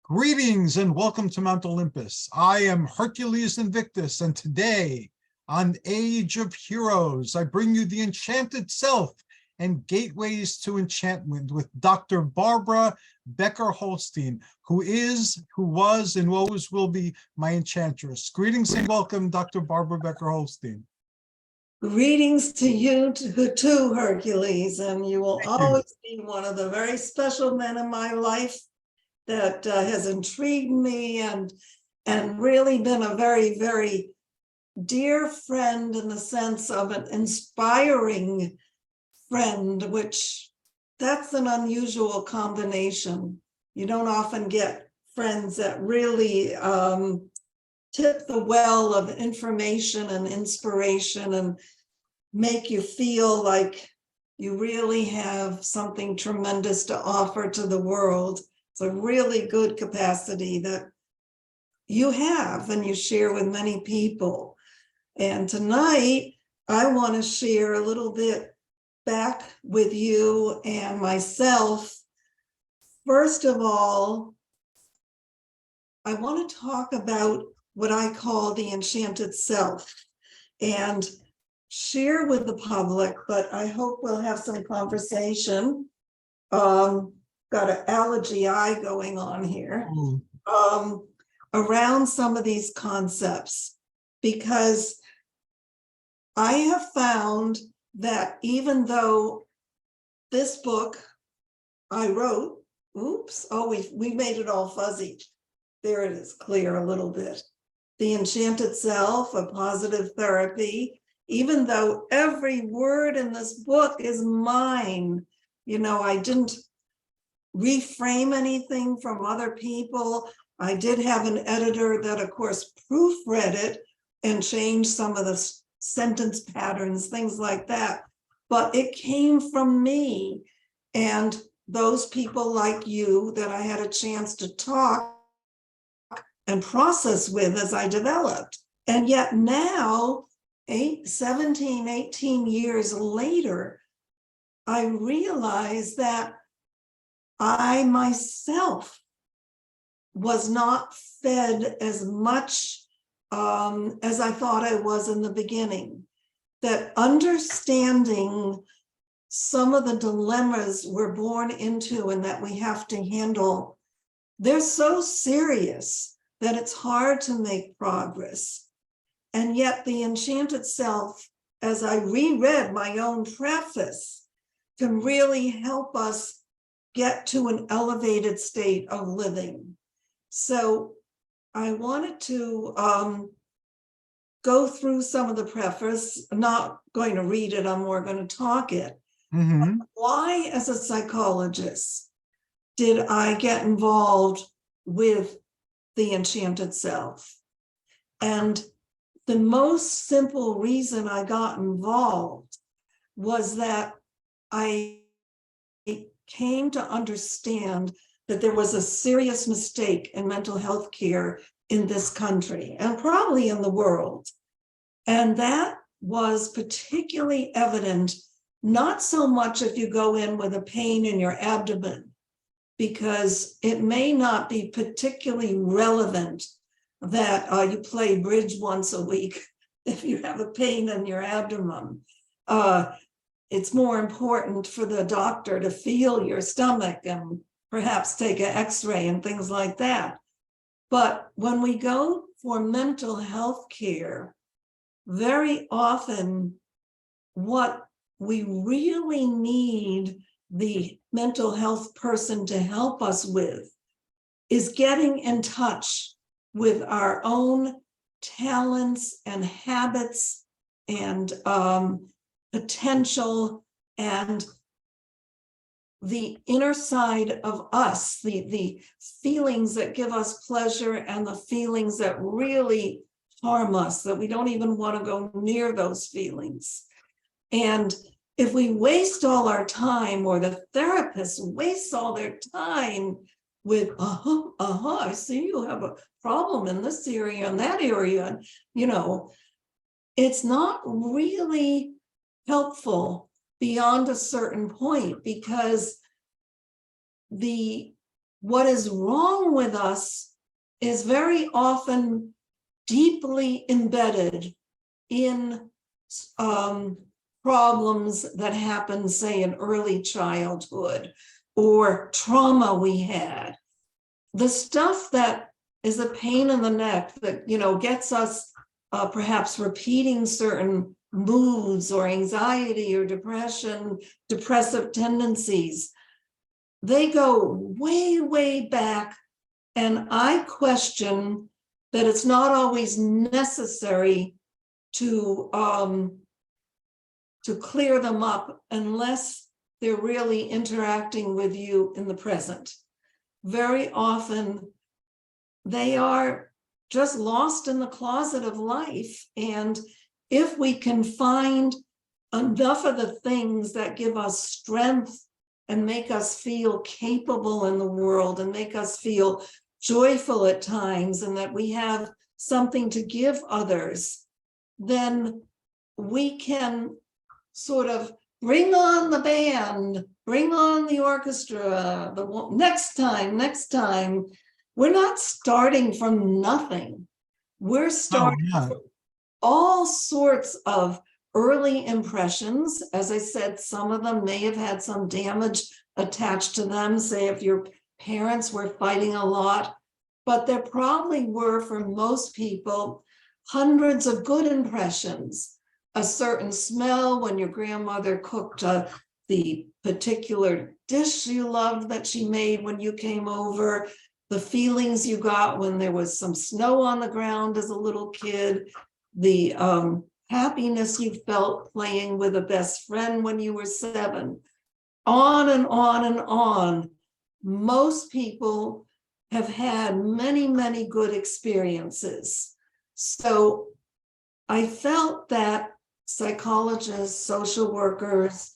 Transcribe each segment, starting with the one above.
Greetings and welcome to Mount Olympus. I am Hercules Invictus, and today on Age of Heroes, I bring you the Enchanted Self and Gateways to Enchantment with Dr. Barbara Becker Holstein, who is, who was, and always will be my enchantress. Greetings and welcome, Dr. Barbara Becker Holstein. Greetings to you too, Hercules, and you will always be one of the very special men in my life that has intrigued me and really been a very, very dear friend in the sense of an inspiring friend, which that's an unusual combination. You don't often get friends that really tip the well of information and inspiration and make you feel like you really have something tremendous to offer to the world. It's a really good capacity that you have and you share with many people. And tonight, I want to share a little bit back with you and myself. First of all, I want to talk about what I call the enchanted self and share with the public, but I hope we'll have some conversation. Got an allergy eye going on here, around some of these concepts, because I have found that even though this book I wrote, we made it all fuzzy. There it is, clear a little bit. The Enchanted Self, a Positive Therapy, even though every word in this book is mine, I didn't reframe anything from other people. I did have an editor that, of course, proofread it and changed some of the sentence patterns, things like that. But it came from me and those people like you that I had a chance to talk and process with as I developed. And yet now, 17, 18 years later, I realized that I myself was not fed as much as I thought I was in the beginning. That understanding some of the dilemmas we're born into and that we have to handle, they're so serious that it's hard to make progress. And yet the Enchanted Self, as I reread my own preface, can really help us get to an elevated state of living. So I wanted to go through some of the preface. I'm not going to read it, I'm more going to talk it. Mm-hmm. Why, as a psychologist, did I get involved with the Enchanted Self? And the most simple reason I got involved was that I came to understand that there was a serious mistake in mental health care in this country and probably in the world. And that was particularly evident, not so much if you go in with a pain in your abdomen, because it may not be particularly relevant that you play bridge once a week if you have a pain in your abdomen. It's more important for the doctor to feel your stomach and perhaps take an x-ray and things like that. But when we go for mental health care, very often what we really need the mental health person to help us with is getting in touch with our own talents and habits and potential and the inner side of us, the feelings that give us pleasure and the feelings that really harm us, that we don't even want to go near those feelings. And if we waste all our time, or the therapist wastes all their time with, I see you have a problem in this area and that area, it's not really helpful beyond a certain point, because the what is wrong with us is very often deeply embedded in problems that happen, say, in early childhood or trauma we had. The stuff that is a pain in the neck that, gets us perhaps repeating certain moods or anxiety or depression, depressive tendencies, they go way, way back. And I question that it's not always necessary to clear them up unless they're really interacting with you in the present. Very often, they are just lost in the closet of life. And if we can find enough of the things that give us strength and make us feel capable in the world and make us feel joyful at times, and that we have something to give others, then we can sort of bring on the band, bring on the orchestra, next time. We're not starting from nothing. We're starting from all sorts of early impressions. As I said, some of them may have had some damage attached to them, say if your parents were fighting a lot, but there probably were, for most people, hundreds of good impressions. A certain smell when your grandmother cooked the particular dish you loved that she made when you came over, the feelings you got when there was some snow on the ground as a little kid, the happiness you felt playing with a best friend when you were 7, on and on and on. Most people have had many, many good experiences. So I felt that psychologists, social workers,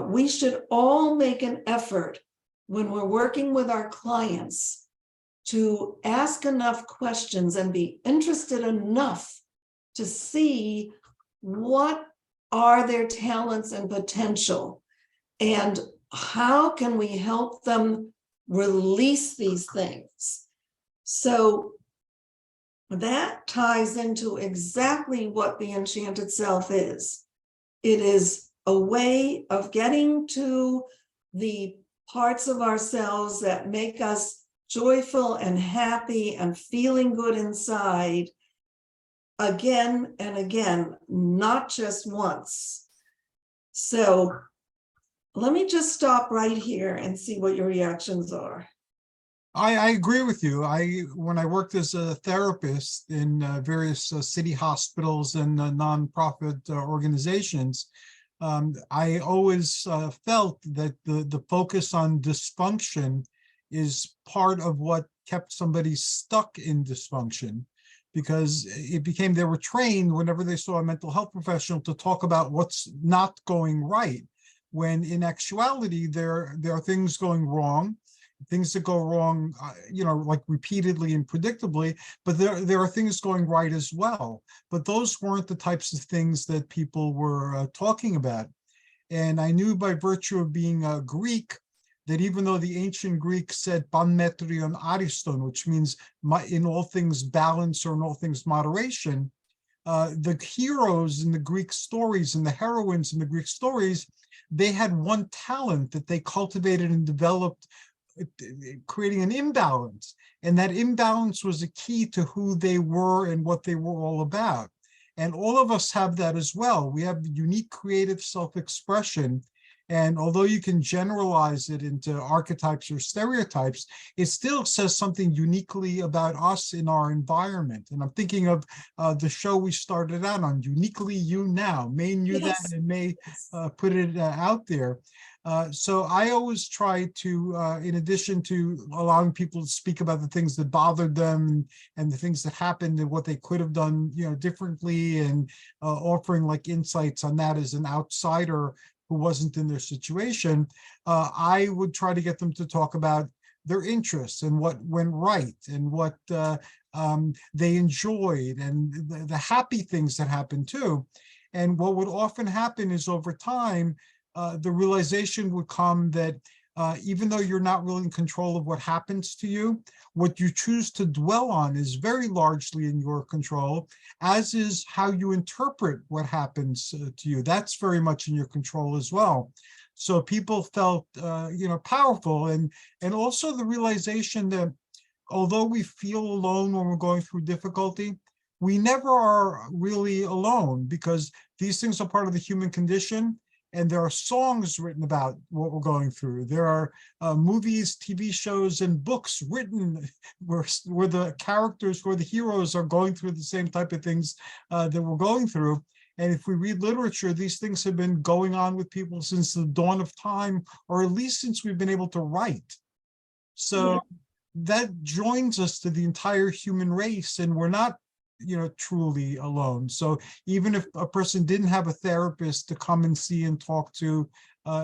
we should all make an effort when we're working with our clients to ask enough questions and be interested enough to see what are their talents and potential, and how can we help them release these things. So that ties into exactly what the Enchanted Self is. It is a way of getting to the parts of ourselves that make us joyful and happy and feeling good inside, again and again, not just once. So let me just stop right here and see what your reactions are. I agree with you. When I worked as a therapist in various city hospitals and nonprofit organizations, I always felt that the focus on dysfunction is part of what kept somebody stuck in dysfunction, because it became they were trained whenever they saw a mental health professional to talk about what's not going right, when in actuality there are things going wrong, things that go wrong, like repeatedly and predictably, but there are things going right as well. But those weren't the types of things that people were talking about. And I knew by virtue of being a Greek that even though the ancient Greeks said panmetrion ariston, which means in all things balance or in all things moderation, the heroes in the Greek stories and the heroines in the Greek stories, they had one talent that they cultivated and developed, creating an imbalance. And that imbalance was a key to who they were and what they were all about. And all of us have that as well. We have unique creative self-expression. And although you can generalize it into archetypes or stereotypes, it still says something uniquely about us in our environment. And I'm thinking of the show we started out on, Uniquely You Now. May knew Yes. that and may put it out there. So I always try to, in addition to allowing people to speak about the things that bothered them and the things that happened and what they could have done, differently, and offering like insights on that as an outsider who wasn't in their situation, I would try to get them to talk about their interests and what went right and what they enjoyed and the happy things that happened too. And what would often happen is over time, the realization would come that even though you're not really in control of what happens to you, what you choose to dwell on is very largely in your control, as is how you interpret what happens to you. That's very much in your control as well. So people felt, powerful, and also the realization that although we feel alone when we're going through difficulty, we never are really alone, because these things are part of the human condition. And there are songs written about what we're going through. There are movies, TV shows, and books written where the characters, where the heroes are going through the same type of things that we're going through. And if we read literature, these things have been going on with people since the dawn of time, or at least since we've been able to write. So that joins us to the entire human race, and we're not truly alone. So even if a person didn't have a therapist to come and see and talk to,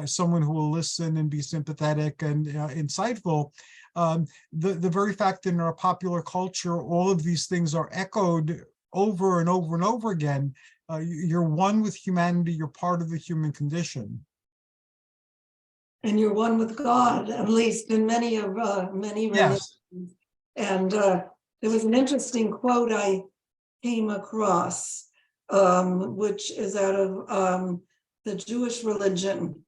someone who will listen and be sympathetic and insightful, the very fact that in our popular culture all of these things are echoed over and over and over again, you're one with humanity, you're part of the human condition. And you're one with God, at least in many religions. Yes. And there was an interesting quote I came across, which is out of the Jewish religion.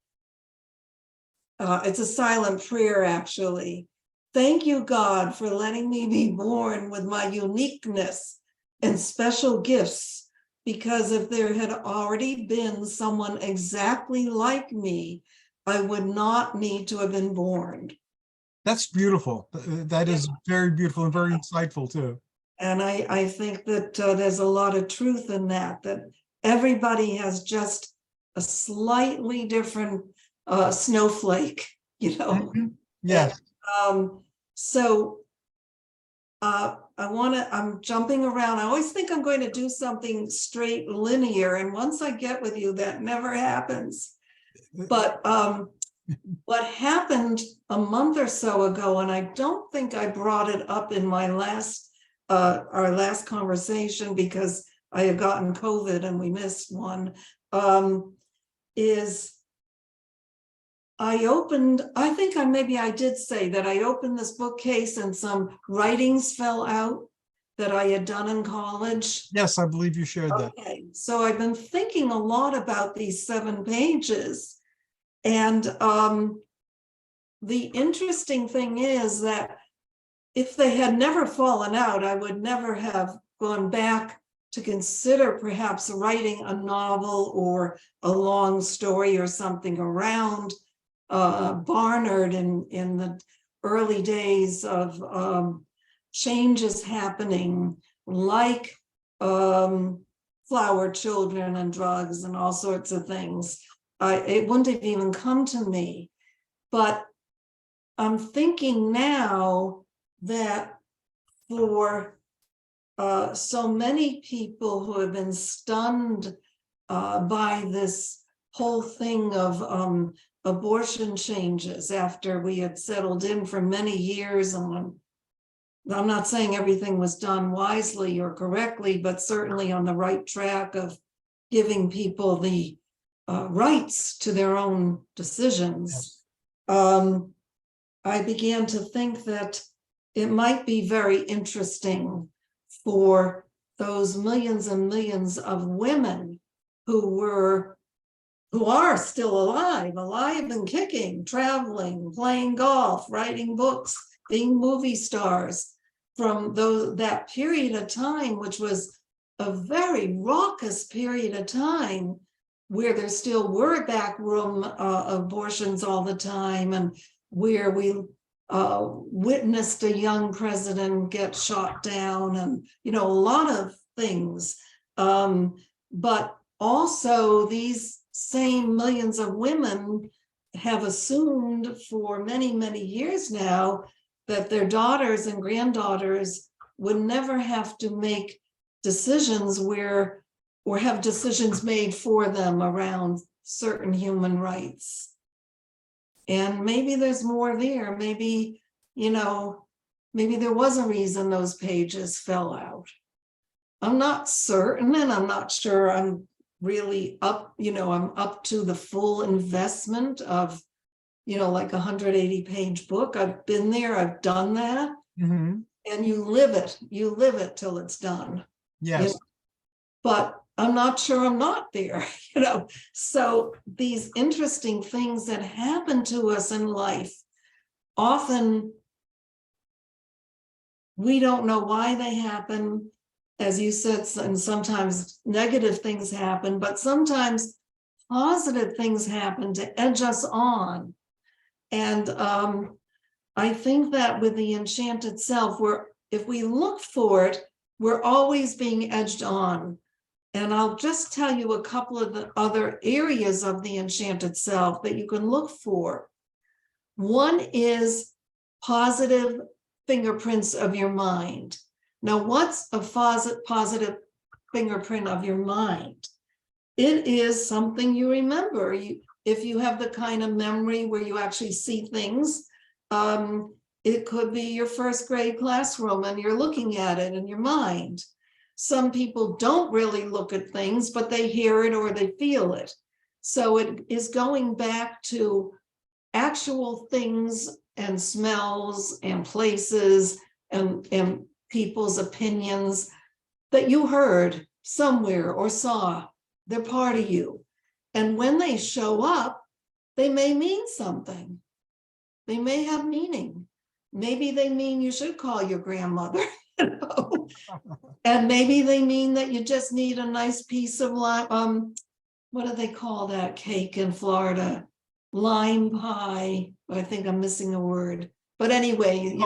It's a silent prayer, actually. Thank you, God, for letting me be born with my uniqueness and special gifts, because if there had already been someone exactly like me, I would not need to have been born. That's beautiful. That is very beautiful and very insightful too. And I think that there's a lot of truth in that everybody has just a slightly different snowflake, Yes. So I'm jumping around. I always think I'm going to do something straight linear. And once I get with you, that never happens. But what happened a month or so ago, and I don't think I brought it up in my our last conversation because I had gotten COVID and we missed one, is I think I did say that I opened this bookcase and some writings fell out that I had done in college. Yes, I believe you shared that. Okay, so I've been thinking a lot about these 7 pages. And the interesting thing is that if they had never fallen out, I would never have gone back to consider perhaps writing a novel or a long story or something around Barnard in the early days of changes happening, like flower children and drugs and all sorts of things. It wouldn't have even come to me. But I'm thinking now that for so many people who have been stunned by this whole thing of abortion changes after we had settled in for many years, and I'm not saying everything was done wisely or correctly, but certainly on the right track of giving people the rights to their own decisions. Yes. I began to think that it might be very interesting for those millions and millions of women who are still alive and kicking, traveling, playing golf, writing books, being movie stars, from that period of time, which was a very raucous period of time, where there still were backroom abortions all the time, and where we witnessed a young president get shot down, and a lot of things. But also these same millions of women have assumed for many, many years now that their daughters and granddaughters would never have to make decisions or have decisions made for them around certain human rights. And maybe there's more there. Maybe, maybe there was a reason those pages fell out. I'm not certain, and I'm not sure I'm really up, I'm up to the full investment of like 180-page book. I've been there, I've done that. Mhm. And you live it till it's done. Yes. But I'm not sure I'm not there, So these interesting things that happen to us in life, often we don't know why they happen, as you said, and sometimes negative things happen, but sometimes positive things happen to edge us on. And I think that with the enchanted self, if we look for it, we're always being edged on. And I'll just tell you a couple of the other areas of the enchanted self that you can look for. One is positive fingerprints of your mind. Now, what's a positive fingerprint of your mind? It is something you remember. If you have the kind of memory where you actually see things, it could be your first grade classroom and you're looking at it in your mind. Some people don't really look at things, but they hear it or they feel it. So it is going back to actual things and smells and places and people's opinions that you heard somewhere or saw. They're part of you. And when they show up, they may mean something. They may have meaning. Maybe they mean you should call your grandmother, And maybe they mean that you just need a nice piece of lime. What do they call that cake in Florida? Lime pie. I think I'm missing a word. But anyway,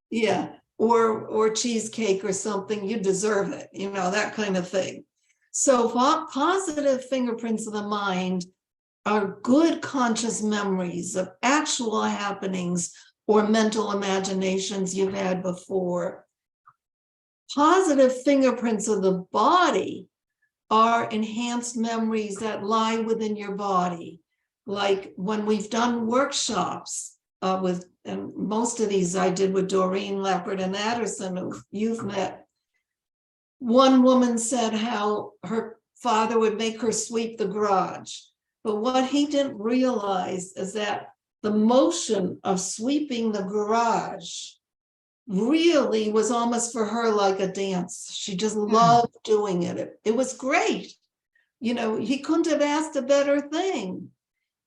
yeah, or cheesecake or something. You deserve it, that kind of thing. So positive fingerprints of the mind are good conscious memories of actual happenings or mental imaginations you've had before. Positive fingerprints of the body are enhanced memories that lie within your body. Like when we've done workshops and most of these I did with Doreen Leopard and Addison, who you've met. One woman said how her father would make her sweep the garage. But what he didn't realize is that the motion of sweeping the garage really was almost for her like a dance. She just loved doing it. It was great. He couldn't have asked a better thing.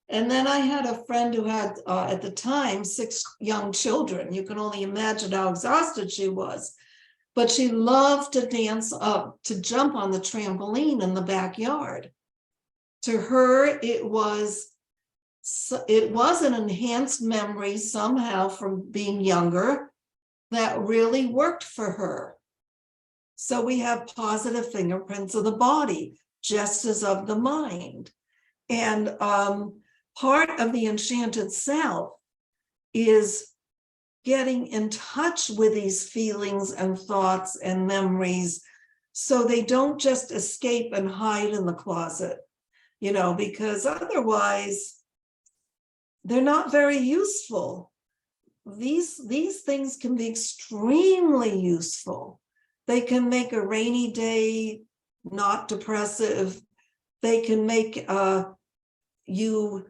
And then I had a friend who had, at the time, 6 young children. You can only imagine how exhausted she was. But she loved to dance up, to jump on the trampoline in the backyard. To her, it was an enhanced memory somehow from being younger that really worked for her. So we have positive fingerprints of the body, just as of the mind. And part of the enchanted self is getting in touch with these feelings and thoughts and memories so they don't just escape and hide in the closet, because otherwise they're not very useful. These things can be extremely useful. They can make a rainy day not depressive. They can make you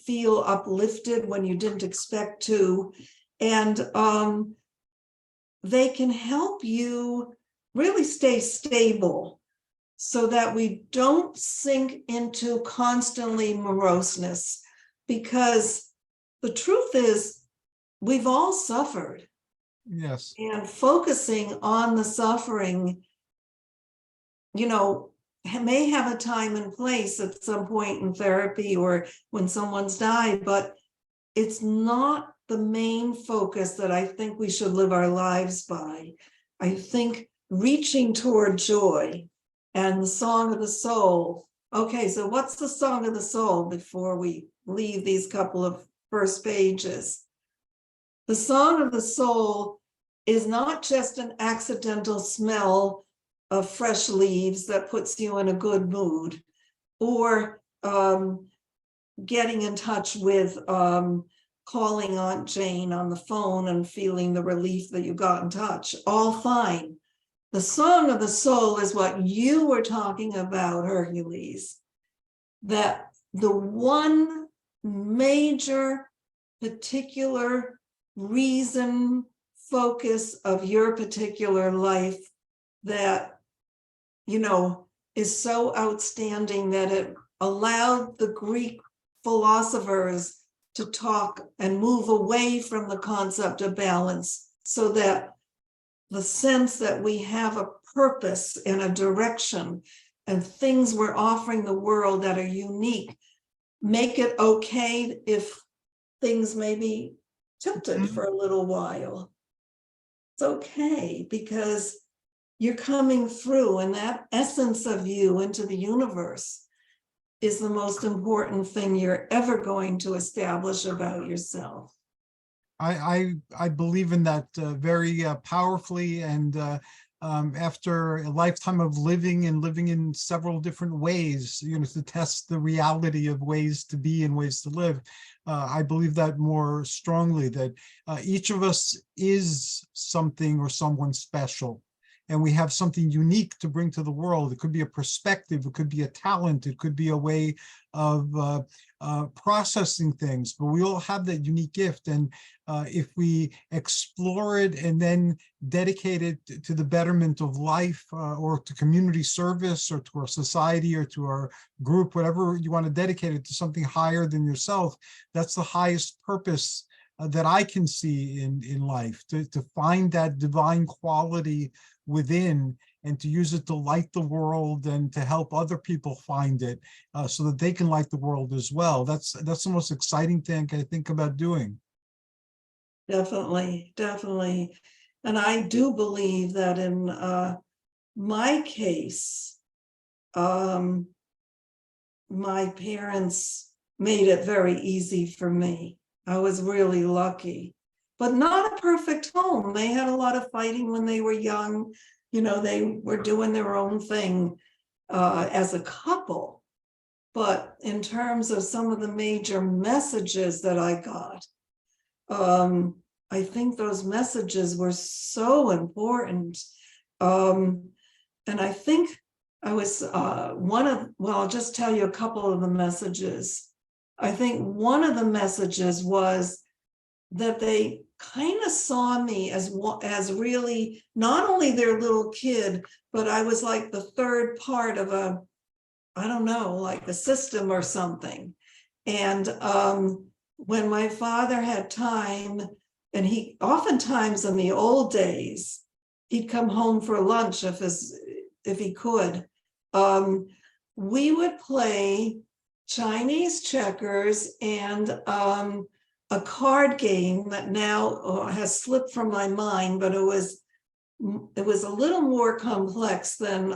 feel uplifted when you didn't expect to. And they can help you really stay stable so that we don't sink into constantly moroseness. Because the truth is, we've all suffered. Yes. And focusing on the suffering, may have a time and place at some point in therapy or when someone's died, but it's not the main focus that I think we should live our lives by. I think reaching toward joy and the song of the soul. Okay, so what's the song of the soul before we leave these couple of first pages? The song of the soul is not just an accidental smell of fresh leaves that puts you in a good mood, or getting in touch with calling Aunt Jane on the phone and feeling the relief that you got in touch. All fine. The song of the soul is what you were talking about, Hercules, that the one major particular reason, focus of your particular life that, is so outstanding that it allowed the Greek philosophers to talk and move away from the concept of balance, so that the sense that we have a purpose and a direction and things we're offering the world that are unique, make it okay if things may be tilted for a little while. It's okay, because you're coming through, and that essence of you into the universe is the most important thing you're ever going to establish about yourself. I believe in that very powerfully, and after a lifetime of living in several different ways, to test the reality of ways to be and ways to live, I believe that more strongly, that each of us is something or someone special. And we have something unique to bring to the world. It could be a perspective, it could be a talent, it could be a way of processing things, but we all have that unique gift. And if we explore it and then dedicate it to the betterment of life, or to community service, or to our society, or to our group, whatever you want to dedicate it to, something higher than yourself, that's the highest purpose that I can see in life, to find that divine quality within, and to use it to light the world and to help other people find it, so that they can light the world as well. That's the most exciting thing I think about doing. Definitely. And I do believe that in my case, my parents made it very easy for me. I was really lucky, but not a perfect home. They had a lot of fighting when they were young. They were doing their own thing as a couple. But in terms of some of the major messages that I got, I think those messages were so important. And I think I was I'll just tell you a couple of the messages. I think one of the messages was that they kind of saw me as really not only their little kid, but I was like the third part of like a system or something. And when my father had time, and he oftentimes in the old days, he'd come home for lunch if he could. We would play Chinese checkers and a card game that now has slipped from my mind, but it was a little more complex than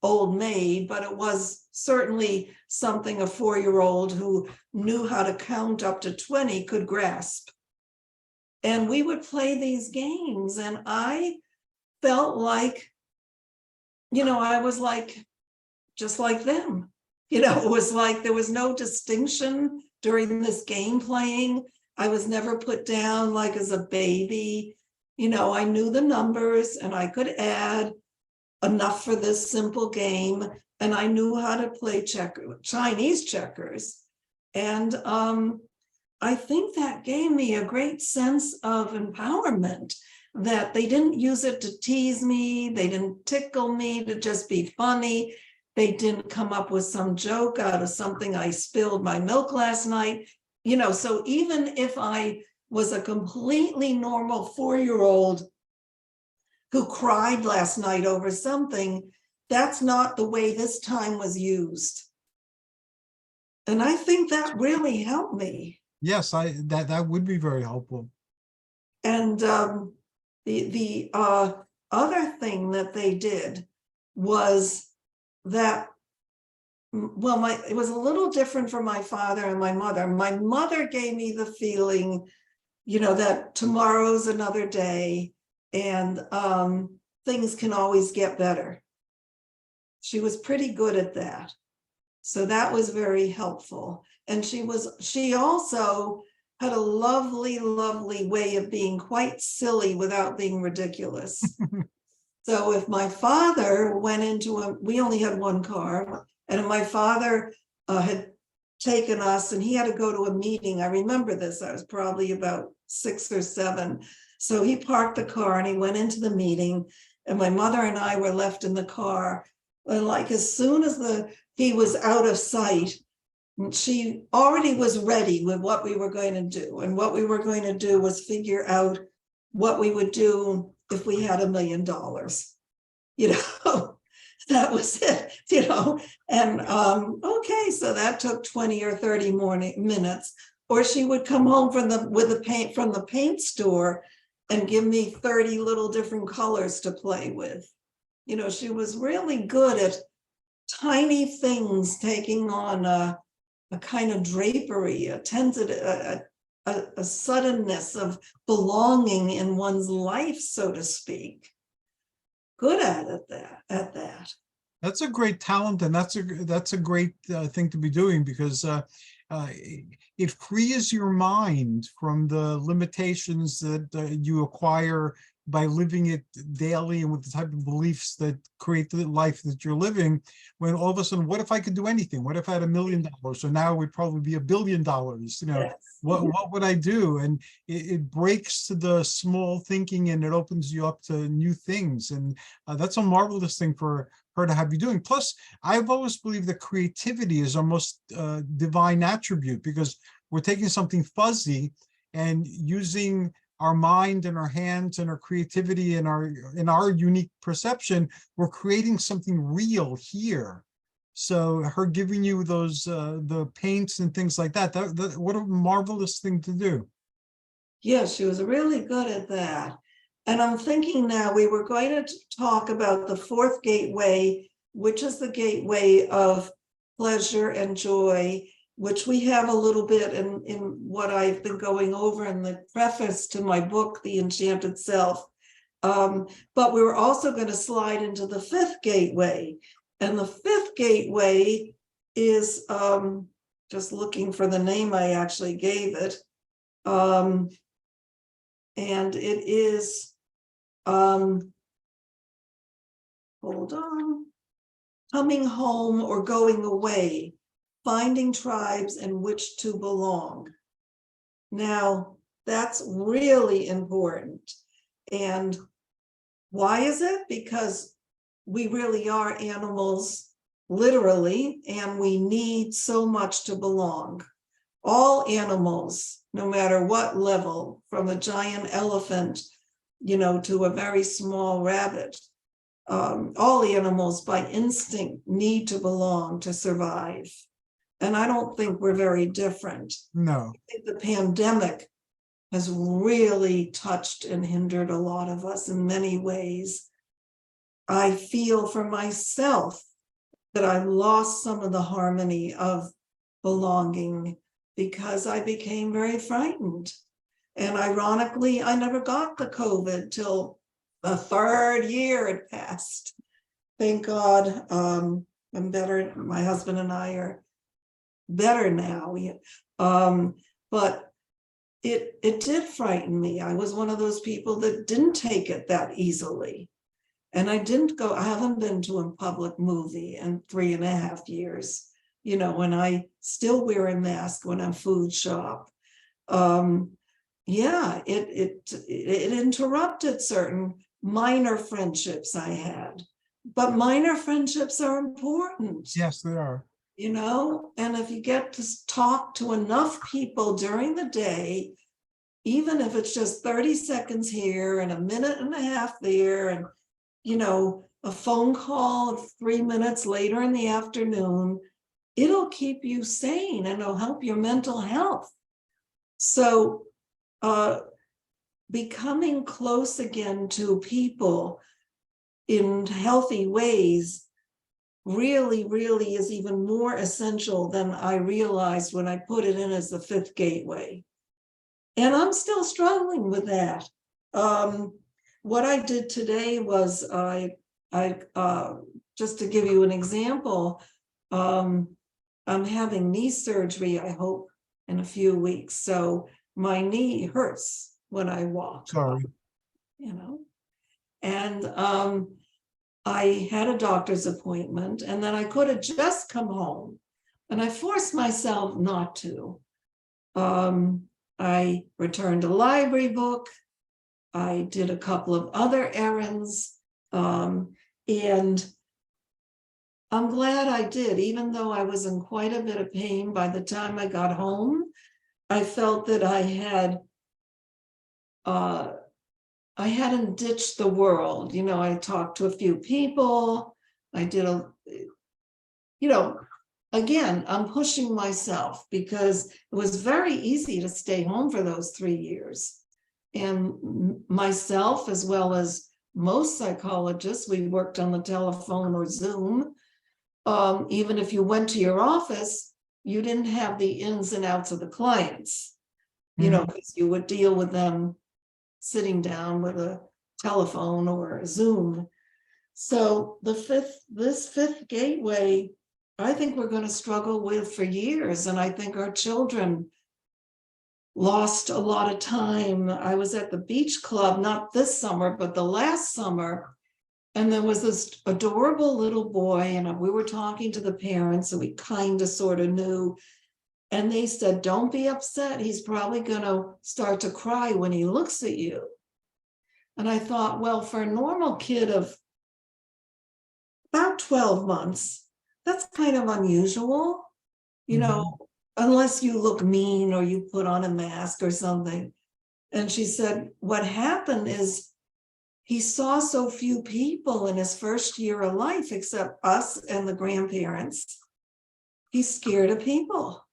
Old Maid, but it was certainly something a 4-year-old who knew how to count up to 20 could grasp. And we would play these games, and I felt like, I was like, just like them. It was like there was no distinction during this game playing. I was never put down like as a baby. I knew the numbers and I could add enough for this simple game. And I knew how to play Chinese checkers. And I think that gave me a great sense of empowerment, that they didn't use it to tease me. They didn't tickle me to just be funny. They didn't come up with some joke out of something I spilled my milk last night. So even if I was a completely normal 4-year-old who cried last night over something, that's not the way this time was used. And I think that really helped me. Yes, that would be very helpful. And the other thing that they did was that, it was a little different for my father and my mother. My mother gave me the feeling, that tomorrow's another day, and things can always get better. She was pretty good at that. So that was very helpful. And she also had a lovely, lovely way of being quite silly without being ridiculous. So if my father went into we only had one car, and if my father had taken us, and he had to go to a meeting. I remember this. I was probably about 6 or 7. So he parked the car and he went into the meeting, and my mother and I were left in the car. And like as soon as he was out of sight, she already was ready with what we were going to do. And what we were going to do was figure out what we would do if we had $1 million. That was it, and okay, so that took 20 or 30 minutes. Or she would come home from the paint store and give me 30 little different colors to play with. She was really good at tiny things taking on a kind of drapery, a suddenness of belonging in one's life, so to speak. Good at that. That's a great talent, and that's a great thing to be doing, because it frees your mind from the limitations that you acquire by living it daily and with the type of beliefs that create the life that you're living. When all of a sudden, what if I could do anything? What if I had $1 million? So now it would probably be $1 billion. Yes. What would I do? And it breaks the small thinking, and it opens you up to new things. And that's a marvelous thing for her to have you doing. Plus, I've always believed that creativity is almost a divine attribute, because we're taking something fuzzy and using our mind and our hands and our creativity and our unique perception, we're creating something real here. So her giving you those the paints and things like that, what a marvelous thing to do. Yeah, she was really good at that. And I'm thinking now, we were going to talk about the 4th gateway, which is the gateway of pleasure and joy, which we have a little bit in what I've been going over in the preface to my book, The Enchanted Self. But we were also going to slide into the 5th gateway. And the 5th gateway is, just looking for the name I actually gave it. And it is, hold on, coming home or going away, finding tribes in which to belong. Now, that's really important. And why is it? Because we really are animals, literally, and we need so much to belong. All animals, no matter what level, from a giant elephant, to a very small rabbit, all animals by instinct need to belong to survive. And I don't think we're very different. No. I think the pandemic has really touched and hindered a lot of us in many ways. I feel for myself that I lost some of the harmony of belonging because I became very frightened. And ironically, I never got the COVID till the 3rd year had passed. Thank God, I'm better. My husband and I are better now. But it did frighten me. I was one of those people that didn't take it that easily. And I haven't been to a public movie in 3.5 years, when I still wear a mask when I food shop. Yeah, it interrupted certain minor friendships I had, but minor friendships are important. Yes, they are. And if you get to talk to enough people during the day, even if it's just 30 seconds here and 1.5 minutes there, and a phone call 3 minutes later in the afternoon, it'll keep you sane and it'll help your mental health. So becoming close again to people in healthy ways really, really is even more essential than I realized when I put it in as the 5th gateway. And I'm still struggling with that. What I did today was I just to give you an example, I'm having knee surgery, I hope, in a few weeks. So my knee hurts when I walk. Sorry. And I had a doctor's appointment, and then I could have just come home. And I forced myself not to. I returned a library book. I did a couple of other errands. And I'm glad I did, even though I was in quite a bit of pain. By the time I got home, I felt that I hadn't ditched the world. You know, I talked to a few people. I did again, I'm pushing myself because it was very easy to stay home for those 3 years. And myself, as well as most psychologists, we worked on the telephone or Zoom. Even if you went to your office, you didn't have the ins and outs of the clients, because you would deal with them sitting down with a telephone or a Zoom. So this fifth gateway, I think we're going to struggle with for years. And I think our children lost a lot of time. I was at the beach club, not this summer, but the last summer. And there was this adorable little boy, and we were talking to the parents, and we kind of sort of knew. And they said, don't be upset. He's probably going to start to cry when he looks at you. And I thought, well, for a normal kid of about 12 months, that's kind of unusual, unless you look mean or you put on a mask or something. And she said, what happened is he saw so few people in his first year of life, except us and the grandparents. He's scared of people.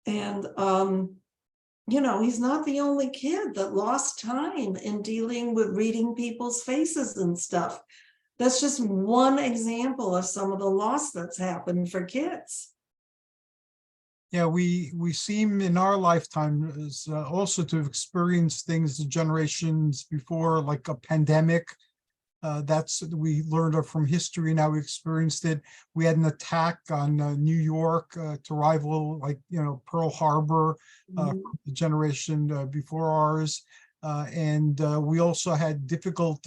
And, he's not the only kid that lost time in dealing with reading people's faces and stuff. That's just one example of some of the loss that's happened for kids. Yeah, we seem in our lifetime also to have experienced things the generations before, like a pandemic. We learned it from history. Now we experienced it. We had an attack on New York to rival, Pearl Harbor, the generation before ours. And we also had difficult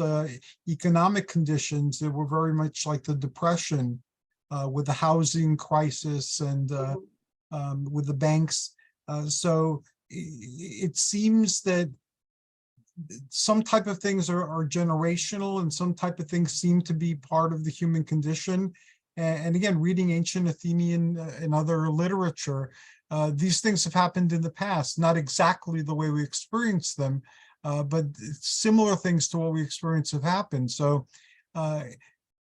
economic conditions that were very much like the Depression, with the housing crisis and with the banks. So it seems that some type of things are generational, and some type of things seem to be part of the human condition. And again, reading ancient Athenian and other literature, these things have happened in the past, not exactly the way we experience them, but similar things to what we experience have happened. So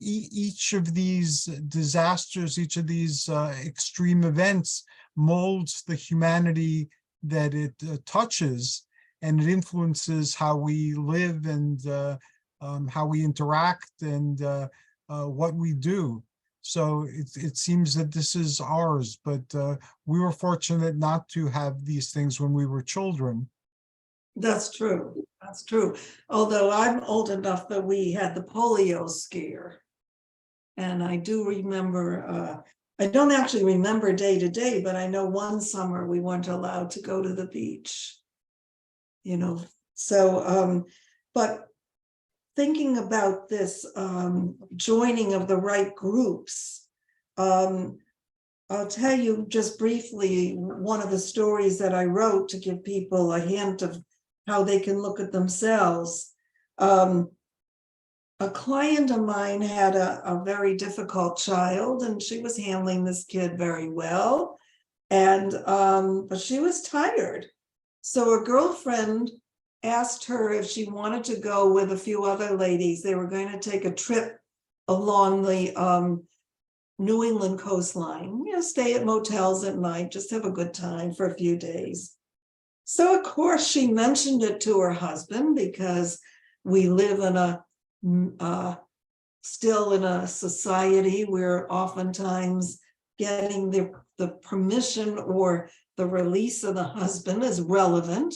each of these disasters, each of these extreme events molds the humanity that it touches, and it influences how we live and how we interact and what we do. So it seems that this is ours, but we were fortunate not to have these things when we were children. That's true. That's true. Although I'm old enough that we had the polio scare. And I do remember, I don't actually remember day to day, but I know one summer we weren't allowed to go to the beach. But thinking about this joining of the right groups, I'll tell you just briefly one of the stories that I wrote to give people a hint of how they can look at themselves. A client of mine had a very difficult child, and she was handling this kid very well. And but she was tired. So a girlfriend asked her if she wanted to go with a few other ladies. They were going to take a trip along the New England coastline, stay at motels at night, just have a good time for a few days. So of course she mentioned it to her husband, because we live in still in a society where oftentimes getting the permission or the release of the husband is relevant.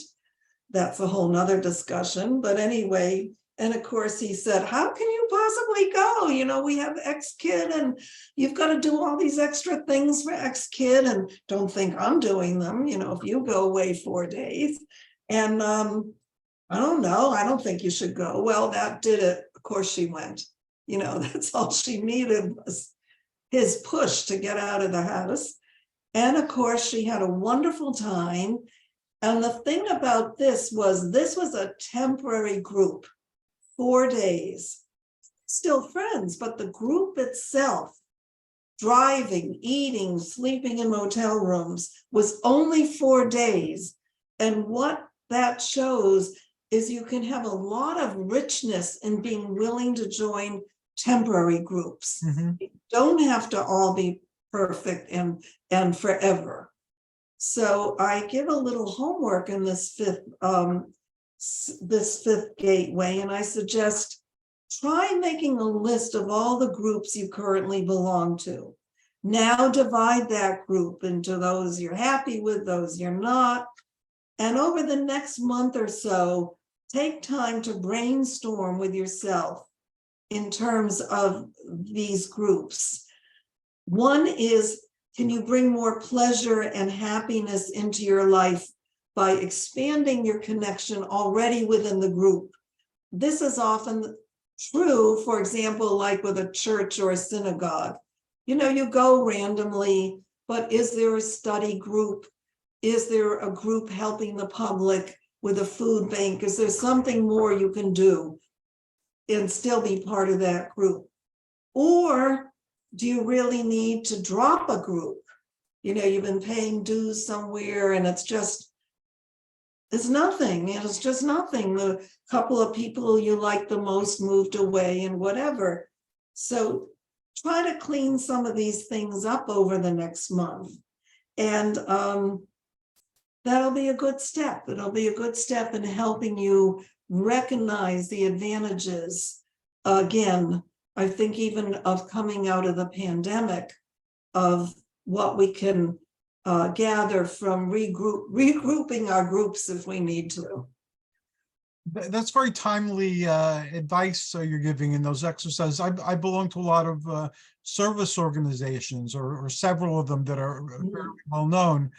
That's a whole nother discussion. But anyway, and of course he said, how can you possibly go? We have X kid and you've got to do all these extra things for X kid, and don't think I'm doing them, if you go away 4 days. And I don't know, I don't think you should go. Well, that did it. Of course she went. That's all she needed was his push to get out of the house. And of course, she had a wonderful time. And the thing about this was a temporary group, 4 days, still friends, but the group itself, driving, eating, sleeping in motel rooms, was only 4 days. And what that shows is you can have a lot of richness in being willing to join temporary groups. You don't have to all be perfect and forever. So I give a little homework in this fifth gateway, and I suggest try making a list of all the groups you currently belong to. Now divide that group into those you're happy with, those you're not. And over the next month or so, take time to brainstorm with yourself in terms of these groups. One is, can you bring more pleasure and happiness into your life by expanding your connection already within the group? This is often true, for example, like with a church or a synagogue. You know, you go randomly, but is there a study group? Is there a group helping the public with a food bank? Is there something more you can do and still be part of that group? Or do you really need to drop a group? You know, you've been paying dues somewhere and it's nothing. It's just nothing. The couple of people you like the most moved away and whatever. So try to clean some of these things up over the next month. And that'll be a good step. It'll be a good step in helping you recognize the advantages. Again, I think even of coming out of the pandemic, of what we can gather from regrouping our groups if we need to. That's very timely advice you're giving in those exercises. I belong to a lot of service organizations, or several of them that are very well known.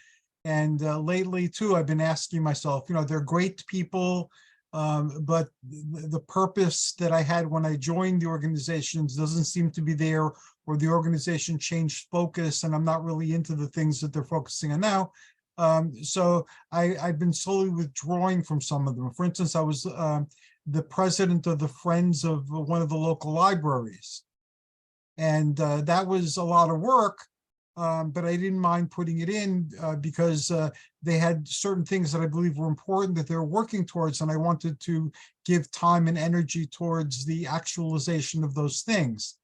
And lately, too, I've been asking myself, you know, they're great people, but the purpose that I had when I joined the organizations doesn't seem to be there, or the organization changed focus, and I'm not really into the things that they're focusing on now. So I've been slowly withdrawing from some of them. For instance, I was the president of the Friends of one of the local libraries. And that was a lot of work, but I didn't mind putting it in because they had certain things that I believe were important that they were working towards, and I wanted to give time and energy towards the actualization of those things.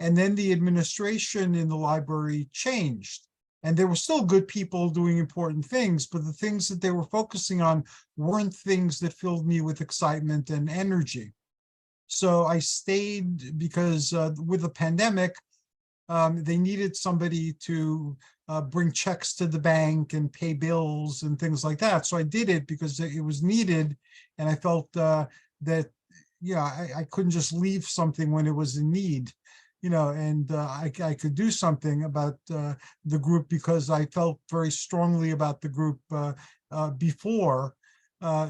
And then the administration in the library changed. And there were still good people doing important things, but the things that they were focusing on weren't things that filled me with excitement and energy. So I stayed because with the pandemic, they needed somebody to bring checks to the bank and pay bills and things like that. So I did it because it was needed. And I felt that, yeah, I couldn't just leave something when it was in need. You know, and I could do something about the group because I felt very strongly about the group before.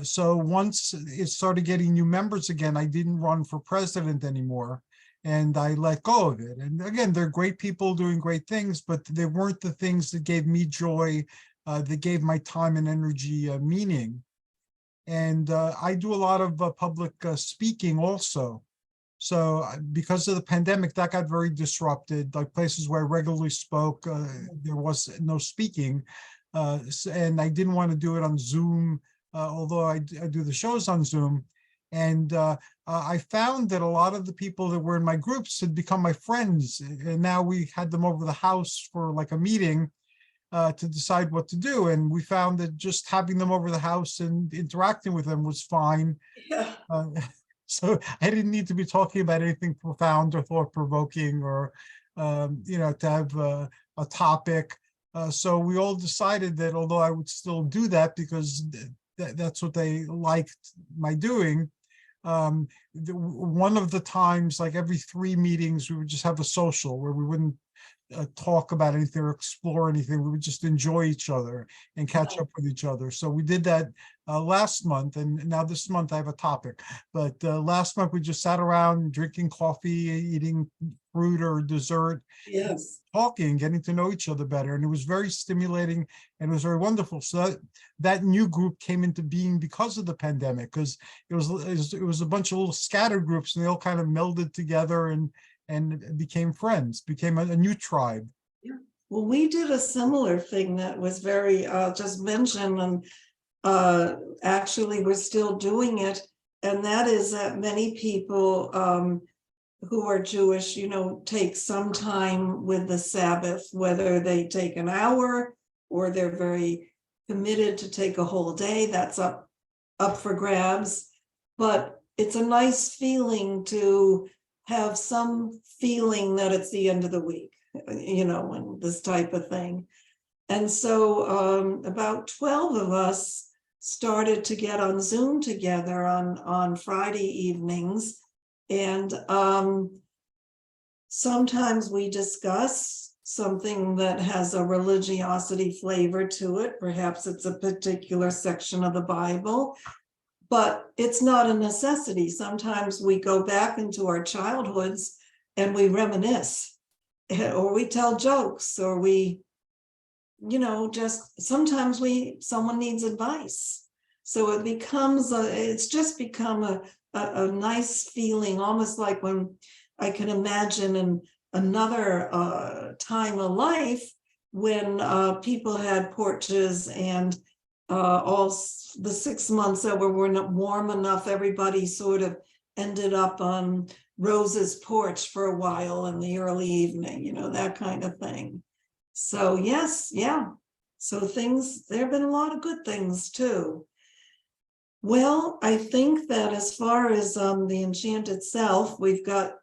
So once it started getting new members again, I didn't run for president anymore, and I let go of it. And again, they're great people doing great things, but they weren't the things that gave me joy, that gave my time and energy meaning. And I do a lot of public speaking also. So because of the pandemic, that got very disrupted. Like places where I regularly spoke, there was no speaking. And I didn't want to do it on Zoom, although I do the shows on Zoom. And I found that a lot of the people that were in my groups had become my friends. And now we had them over the house for like a meeting to decide what to do. And we found that just having them over the house and interacting with them was fine. Yeah. So I didn't need to be talking about anything profound or thought-provoking, or, you know, to have a topic. So we all decided that although I would still do that because that's what they liked my doing, one of the times, like every 3 meetings, we would just have a social where we wouldn't talk about anything or explore anything. We would just enjoy each other and catch up with each other. So we did that last month, and now this month I have a topic. But last month we just sat around drinking coffee, eating fruit or dessert, Yes. talking, getting to know each other better. And it was very stimulating and it was very wonderful. So that new group came into being because of the pandemic, because it was a bunch of little scattered groups, and they all kind of melded together and became friends, became a new tribe. Yeah. Well, we did a similar thing that was very just mentioned, and actually we're still doing it. And that is that many people who are Jewish, take some time with the Sabbath, whether they take an hour or they're very committed to take a whole day. That's up for grabs. But it's a nice feeling to have some feeling that it's the end of the week, and this type of thing. And so about 12 of us started to get on Zoom together on Friday evenings. And sometimes we discuss something that has a religiosity flavor to it. Perhaps it's a particular section of the Bible, but it's not a necessity. Sometimes we go back into our childhoods and we reminisce, or we tell jokes, or we, just sometimes someone needs advice. So it becomes it's just become a nice feeling, almost like when I can imagine in another time of life when people had porches, and all the 6 months that were not warm enough, everybody sort of ended up on Rose's porch for a while in the early evening, that kind of thing. So yes, yeah. So there have been a lot of good things too. Well, I think that as far as the Enchanted Self, we've got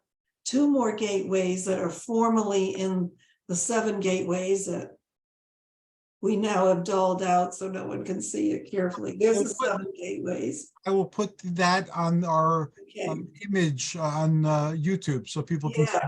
2 more gateways that are formally in the 7 gateways that we now have dulled out so no one can see it carefully. There's the 7 gateways. I will put that on our Okay. image on YouTube so people can see it.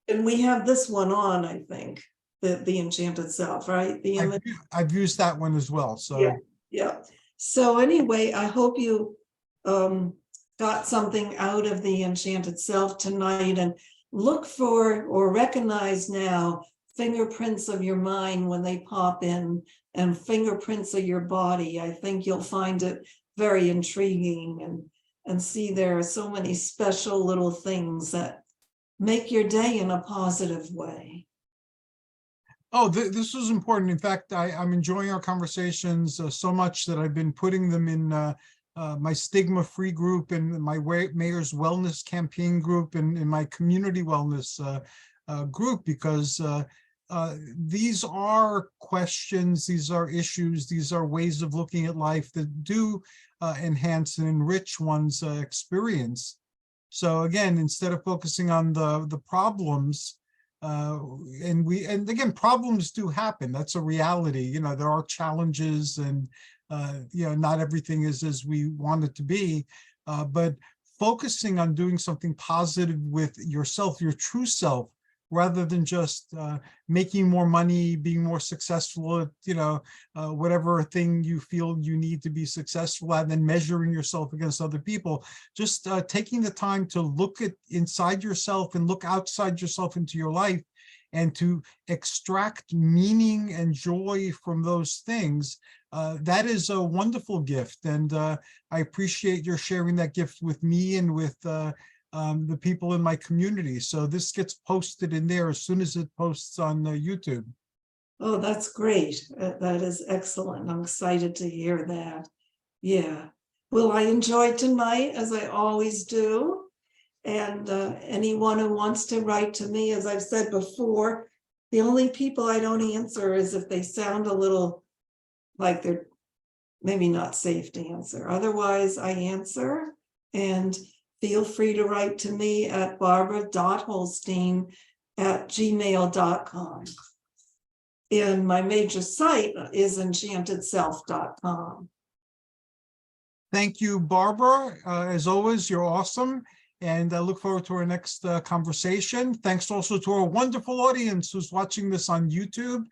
And we have this one on, I think, the Enchanted Self, right? The image. I've used that one as well. So yeah. So anyway, I hope you got something out of the Enchanted Self tonight, and look for or recognize now fingerprints of your mind when they pop in, and fingerprints of your body. I think you'll find it very intriguing, and see there are so many special little things that make your day in a positive way. Oh, this was important. In fact, I'm enjoying our conversations so much that I've been putting them in my stigma-free group, and my Mayor's Wellness Campaign group, and in my community wellness group, because these are questions, these are issues, these are ways of looking at life that do enhance and enrich one's experience. So again, instead of focusing on the problems, and again, problems do happen. That's a reality. There are challenges, and not everything is as we want it to be. But focusing on doing something positive with yourself, your true self, rather than just making more money, being more successful at, whatever thing you feel you need to be successful at, and then measuring yourself against other people. Just taking the time to look inside yourself and look outside yourself into your life, and to extract meaning and joy from those things. That is a wonderful gift. And I appreciate your sharing that gift with me and with the people in my community. So this gets posted in there as soon as it posts on YouTube. Oh, that's great. That is excellent. I'm excited to hear that. Yeah. Well, I enjoyed tonight, as I always do. And anyone who wants to write to me, as I've said before, the only people I don't answer is if they sound a little like they're maybe not safe to answer. Otherwise, I answer. And feel free to write to me at barbara.holstein@gmail.com. And my major site is enchantedself.com. Thank you, Barbara. As always, you're awesome. And I look forward to our next conversation. Thanks also to our wonderful audience who's watching this on YouTube.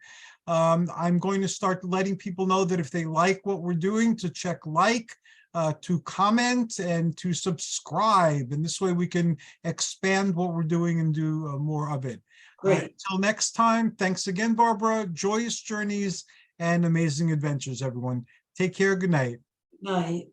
I'm going to start letting people know that if they like what we're doing, to check like, to comment, and to subscribe. And this way we can expand what we're doing and do more of it. Great. Until next time, thanks again, Barbara. Joyous journeys and amazing adventures, everyone. Take care. Good night. Night.